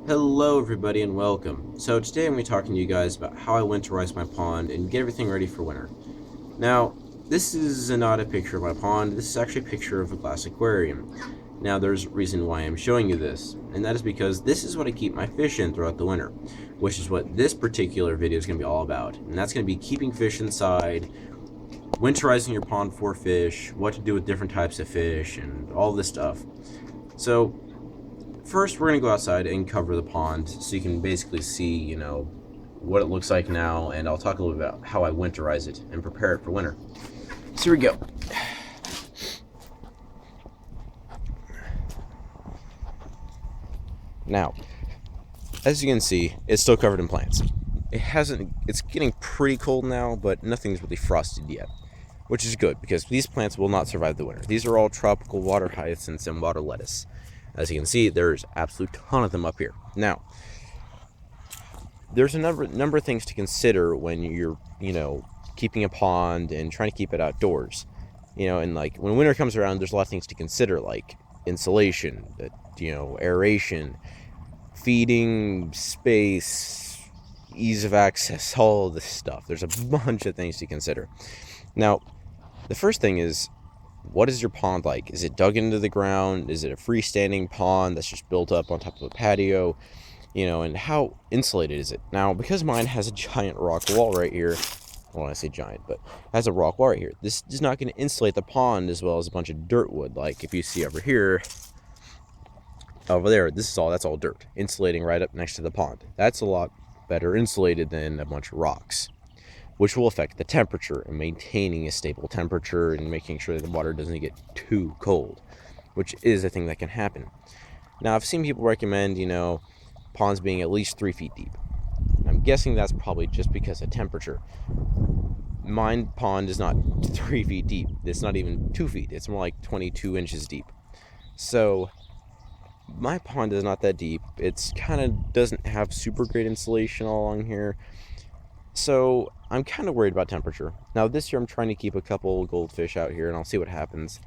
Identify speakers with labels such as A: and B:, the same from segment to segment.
A: Hello everybody and welcome. So today I'm going to be talking to you guys about how I winterize my pond and get everything ready for winter. Now, this is not a picture of my pond, this is actually a picture of a glass aquarium. Now there's a reason why I'm showing you this, and that is because this is what I keep my fish in throughout the winter, which is what this particular video is going to be all about. And that's going to be keeping fish inside, winterizing your pond for fish, what to do with different types of fish, and all this stuff. So first, we're going to go outside and cover the pond so you can basically see, what it looks like now, and I'll talk a little bit about how I winterize it and prepare it for winter. So here we go. Now, as you can see, it's still covered in plants. It's getting pretty cold now, but nothing's really frosted yet, which is good because these plants will not survive the winter. These are all tropical water hyacinths and water lettuce. As you can see, there's absolute ton of them up here. Now, there's a number of things to consider when you're, keeping a pond and trying to keep it outdoors. And like when winter comes around, there's a lot of things to consider, like insulation, aeration, feeding, space, ease of access, all of this stuff. There's a bunch of things to consider. Now, the first thing is, what is your pond like? Is it dug into the ground? Is it a freestanding pond that's just built up on top of a patio? And how insulated is it? Now, because mine has a giant rock wall right here, well, I say giant, but has a rock wall right here, this is not going to insulate the pond as well as a bunch of dirt would. Like if you see over here, over there, that's all dirt, insulating right up next to the pond. That's a lot better insulated than a bunch of rocks, which will affect the temperature and maintaining a stable temperature and making sure that the water doesn't get too cold, which is a thing that can happen. Now, I've seen people recommend, ponds being at least 3 feet deep. I'm guessing that's probably just because of temperature. Mine pond is not 3 feet deep. It's not even 2 feet. It's more like 22 inches deep. So my pond is not that deep. It's kind of doesn't have super great insulation all along here. So I'm kind of worried about temperature. Now this year I'm trying to keep a couple goldfish out here, and I'll see what happens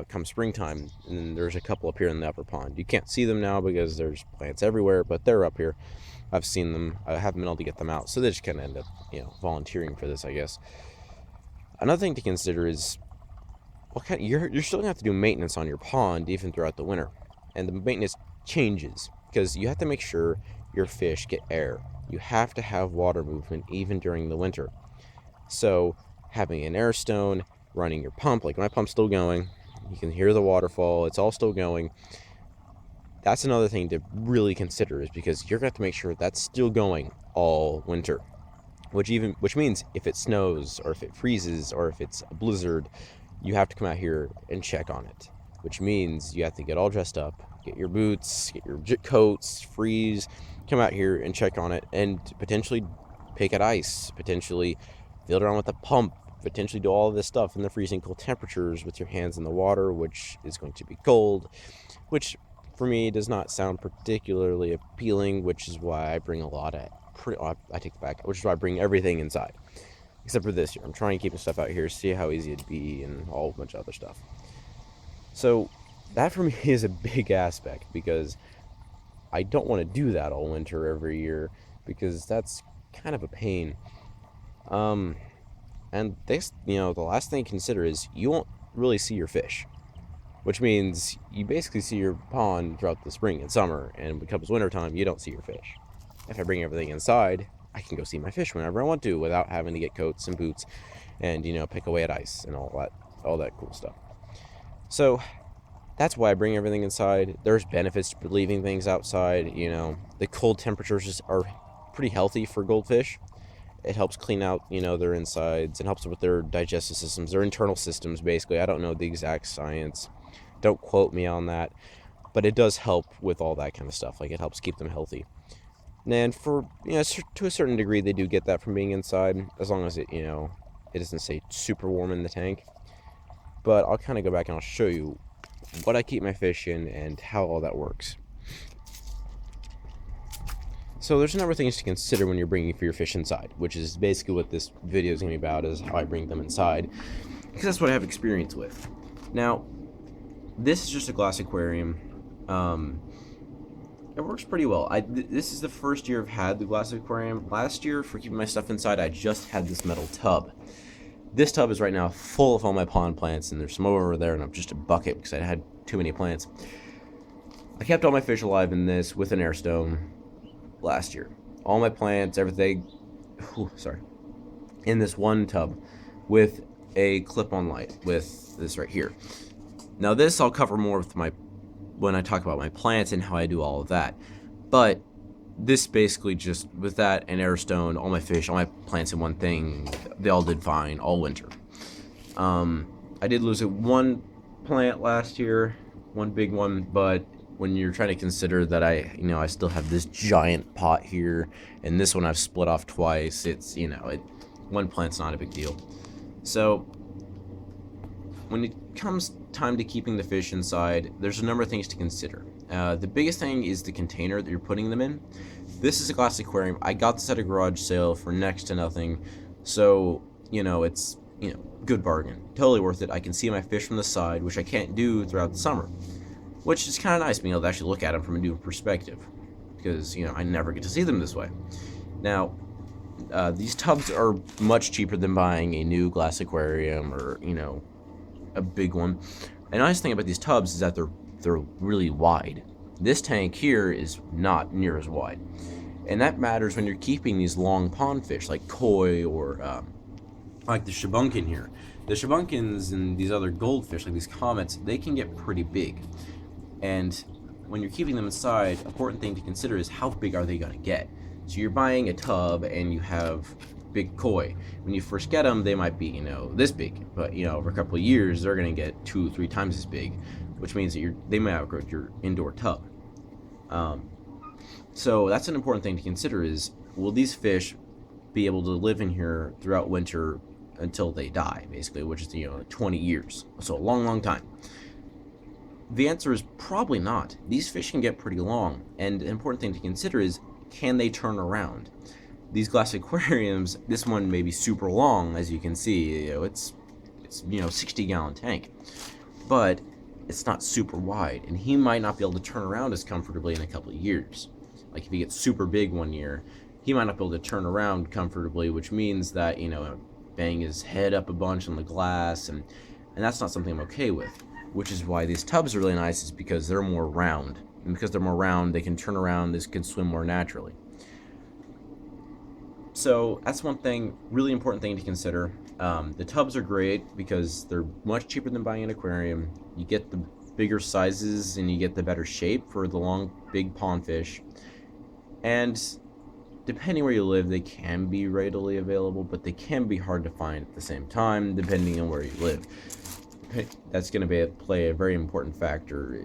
A: come springtime. And there's a couple up here in the upper pond. You can't see them now because there's plants everywhere, but they're up here. I've seen them. I haven't been able to get them out, so they just kind of end up, volunteering for this, I guess. Another thing to consider is you're still gonna have to do maintenance on your pond even throughout the winter, and the maintenance changes because you have to make sure your fish get air. You have to have water movement even during the winter. So having an air stone, running your pump, like my pump's still going, you can hear the waterfall, it's all still going. That's another thing to really consider, is because you're going to have to make sure that's still going all winter. Which means if it snows or if it freezes or if it's a blizzard, you have to come out here and check on it. Which means you have to get all dressed up, get your boots, get your coats, freeze, come out here and check on it, and potentially pick at ice, potentially fill it around with a pump, potentially do all of this stuff in the freezing cold temperatures with your hands in the water, which is going to be cold, which for me does not sound particularly appealing, which is why I bring I take it back, which is why I bring everything inside. Except for this year. I'm trying to keep the stuff out here, see how easy it'd be, and a whole bunch of other stuff. So that for me is a big aspect, because I don't want to do that all winter every year, because that's kind of a pain. And this, the last thing to consider is you won't really see your fish, which means you basically see your pond throughout the spring and summer, and when it comes wintertime, you don't see your fish. If I bring everything inside, I can go see my fish whenever I want to without having to get coats and boots and, pick away at ice and all that cool stuff. So that's why I bring everything inside. There's benefits to leaving things outside. The cold temperatures are pretty healthy for goldfish. It helps clean out, their insides. It helps with their digestive systems, their internal systems, basically. I don't know the exact science. Don't quote me on that. But it does help with all that kind of stuff. Like, it helps keep them healthy. And for, to a certain degree, they do get that from being inside, as long as it doesn't stay super warm in the tank. But I'll kind of go back and I'll show you what I keep my fish in and how all that works. So there's a number of things to consider when you're bringing your fish inside, which is basically what this video is going to be about, is how I bring them inside, because that's what I have experience with. Now, this is just a glass aquarium. It works pretty well. This is the first year I've had the glass aquarium. Last year, for keeping my stuff inside, I just had this metal tub. This tub is right now full of all my pond plants, and there's some over there, and I'm just a bucket because I had too many plants. I kept all my fish alive in this with an air stone last year. All my plants, everything, in this one tub with a clip-on light with this right here. Now this I'll cover more with when I talk about my plants and how I do all of that. But this basically just, with that and air stone, all my fish, all my plants in one thing, they all did fine all winter. I did lose one plant last year, one big one, but when you're trying to consider that I still have this giant pot here, and this one I've split off twice, it's, one plant's not a big deal. So when it comes time to keeping the fish inside, there's a number of things to consider. The biggest thing is the container that you're putting them in. This is a glass aquarium. I got this at a garage sale for next to nothing, so it's good bargain, totally worth it. I can see my fish from the side, which I can't do throughout the summer, which is kind of nice being able to actually look at them from a new perspective, because I never get to see them this way. Now these tubs are much cheaper than buying a new glass aquarium or a big one. A nice thing about these tubs is that they're really wide. This tank here is not near as wide, and that matters when you're keeping these long pond fish like koi or like the shabunkin here. The shabunkins and these other goldfish like these comets, they can get pretty big, and when you're keeping them inside, important thing to consider is how big are they going to get. So you're buying a tub and you have big koi. When you first get them, they might be this big, but over a couple of years they're going to get 2-3 times as big, which means that they might outgrow your indoor tub. So that's an important thing to consider is, will these fish be able to live in here throughout winter until they die, basically, which is 20 years, so a long time. The answer is probably not. These fish can get pretty long, and an important thing to consider is, can they turn around? These glass aquariums, this one may be super long, as you can see, it's 60-gallon tank, but it's not super wide, and he might not be able to turn around as comfortably in a couple of years. Like if he gets super big one year, he might not be able to turn around comfortably, which means that bang his head up a bunch on the glass, and that's not something I'm okay with. Which is why these tubs are really nice, is because they're more round, and because they're more round, they can turn around, they can swim more naturally. So that's one thing, really important thing to consider. The tubs are great because they're much cheaper than buying an aquarium. You get the bigger sizes and you get the better shape for the long, big pond fish. And depending where you live, they can be readily available, but they can be hard to find at the same time, depending on where you live. That's going to play a very important factor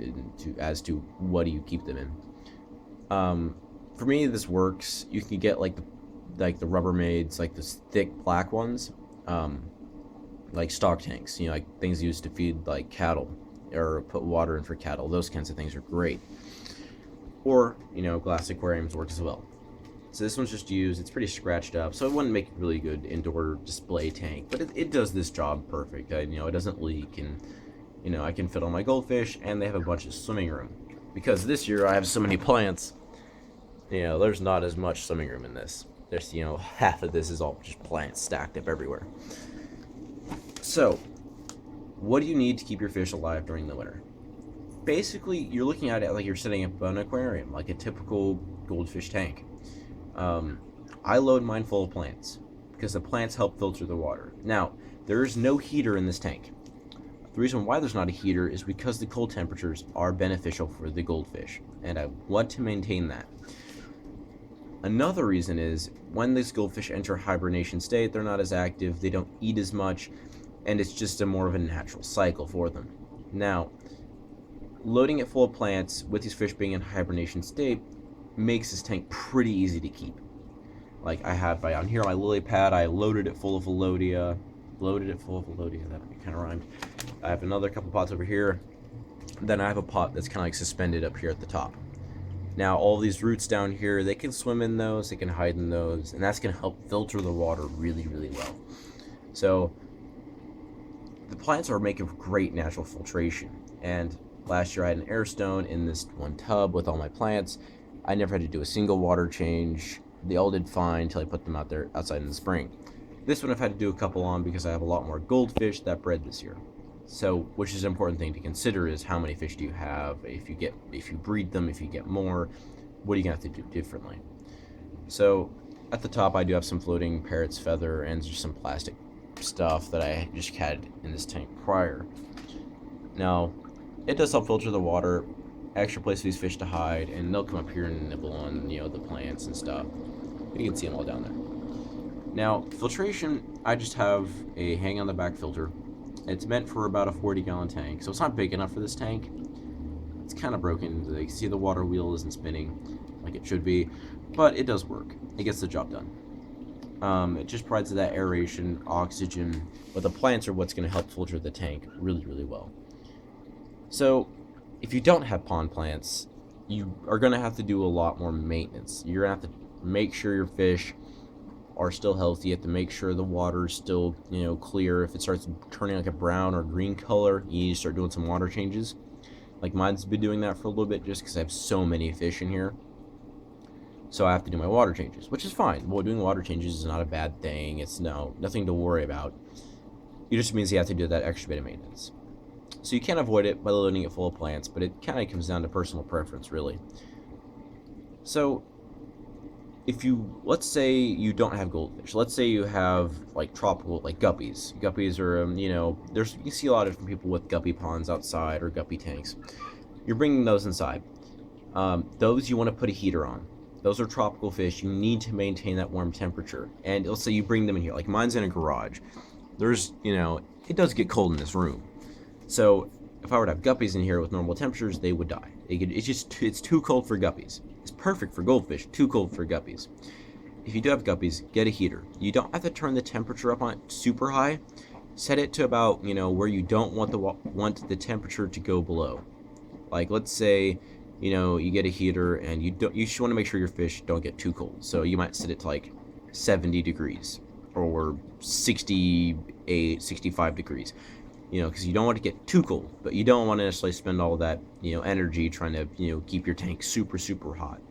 A: as to what do you keep them in. For me, this works. You can get like the Rubbermaids, like the thick black ones, like stock tanks, like things used to feed like cattle or put water in for cattle. Those kinds of things are great. Or glass aquariums work as well. So this one's just used. It's pretty scratched up, so it wouldn't make a really good indoor display tank, but it does this job perfect. It doesn't leak, and I can fit all my goldfish, and they have a bunch of swimming room. Because this year I have so many plants, there's not as much swimming room in this. There's half of this is all just plants stacked up everywhere. So what do you need to keep your fish alive during the winter? Basically, you're looking at it like you're setting up an aquarium, like a typical goldfish tank. I load mine full of plants because the plants help filter the water. Now, there is no heater in this tank. The reason why there's not a heater is because the cold temperatures are beneficial for the goldfish, and I want to maintain that. Another reason is when these goldfish enter hibernation state, they're not as active, they don't eat as much, and it's just more of a natural cycle for them. Now, loading it full of plants with these fish being in hibernation state makes this tank pretty easy to keep. Like I have on here my lily pad, I loaded it full of Velodia. That kind of rhymed. I have another couple pots over here. Then I have a pot that's kind of like suspended up here at the top. Now all these roots down here, they can swim in those, they can hide in those, and that's going to help filter the water really, really well. So the plants are making great natural filtration, and last year I had an air stone in this one tub with all my plants, I never had to do a single water change. They all did fine until I put them out there outside in the spring. This one I've had to do a couple on because I have a lot more goldfish that bred this year. So, which is an important thing to consider is how many fish do you have, if you breed them, if you get more, what are you gonna have to do differently? So, at the top I do have some floating parrot's feather and just some plastic stuff that I just had in this tank prior. Now, it does help filter the water, extra place for these fish to hide, and they'll come up here and nibble on, you know, the plants and stuff. You can see them all down there. Now, filtration, I just have a hang on the back filter. It's meant for about a 40-gallon tank, so it's not big enough for this tank. It's kind of broken. You can see the water wheel isn't spinning like it should be, but it does work. It gets the job done. It just provides that aeration, oxygen, but the plants are what's going to help filter the tank really, really well. So, if you don't have pond plants, you are going to have to do a lot more maintenance. You're going to have to make sure your fish are still healthy. You have to make sure the water is still, you know, clear. If it starts turning like a brown or green color, you need to start doing some water changes. Like mine's been doing that for a little bit just because I have so many fish in here. So I have to do my water changes, which is fine. Well, doing water changes is not a bad thing. It's nothing to worry about. It just means you have to do that extra bit of maintenance. So you can't avoid it by loading it full of plants, but it kind of comes down to personal preference, really. So if you, let's say you don't have goldfish. Let's say you have like tropical, like guppies. Guppies are, you know, you see a lot of different people with guppy ponds outside or guppy tanks. You're bringing those inside. Those you want to put a heater on. Those are tropical fish. You need to maintain that warm temperature. And let's say you bring them in here. Like mine's in a garage. There's, you know, it does get cold in this room. So if I were to have guppies in here with normal temperatures, they would die. It's too cold for guppies. It's perfect for goldfish, too cold for guppies. If you do have guppies, get a heater. You don't have to turn the temperature up on it super high. Set it to about, you know, where you don't want the temperature to go below. Like let's say, you know, you get a heater and you just want to make sure your fish don't get too cold. So you might set it to like 70 degrees or 68, 65 degrees. You know, because you don't want to get too cold, but you don't want to necessarily spend all that, you know, energy trying to, you know, keep your tank super, super hot.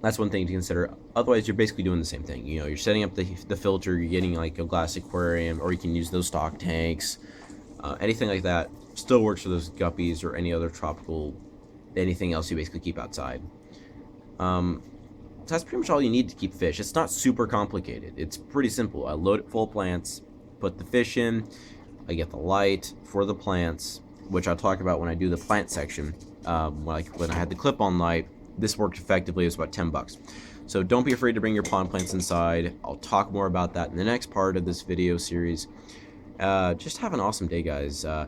A: That's one thing to consider. Otherwise, you're basically doing the same thing. You know, you're setting up the filter, you're getting like a glass aquarium, or you can use those stock tanks. Anything like that still works for those guppies or any other tropical, anything else you basically keep outside. So that's pretty much all you need to keep fish. It's not super complicated. It's pretty simple. I load it full of plants, put the fish in, I get the light for the plants, which I'll talk about when I do the plant section. When I had the clip-on light, this worked effectively. It was about $10. So don't be afraid to bring your pond plants inside. I'll talk more about that in the next part of this video series. Just have an awesome day, guys. So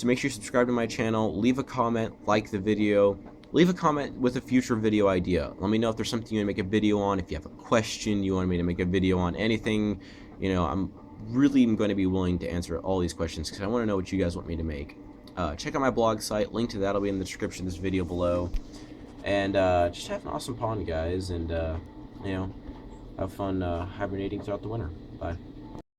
A: make sure you subscribe to my channel, leave a comment, like the video, leave a comment with a future video idea. Let me know if there's something you want to make a video on, if you have a question you want me to make a video on, anything. You know, I'm really going to be willing to answer all these questions because I want to know what you guys want me to make. Check out my blog site. Link to that will be in the description of this video below. And just have an awesome pond, guys, and you know, have fun hibernating throughout the winter. Bye.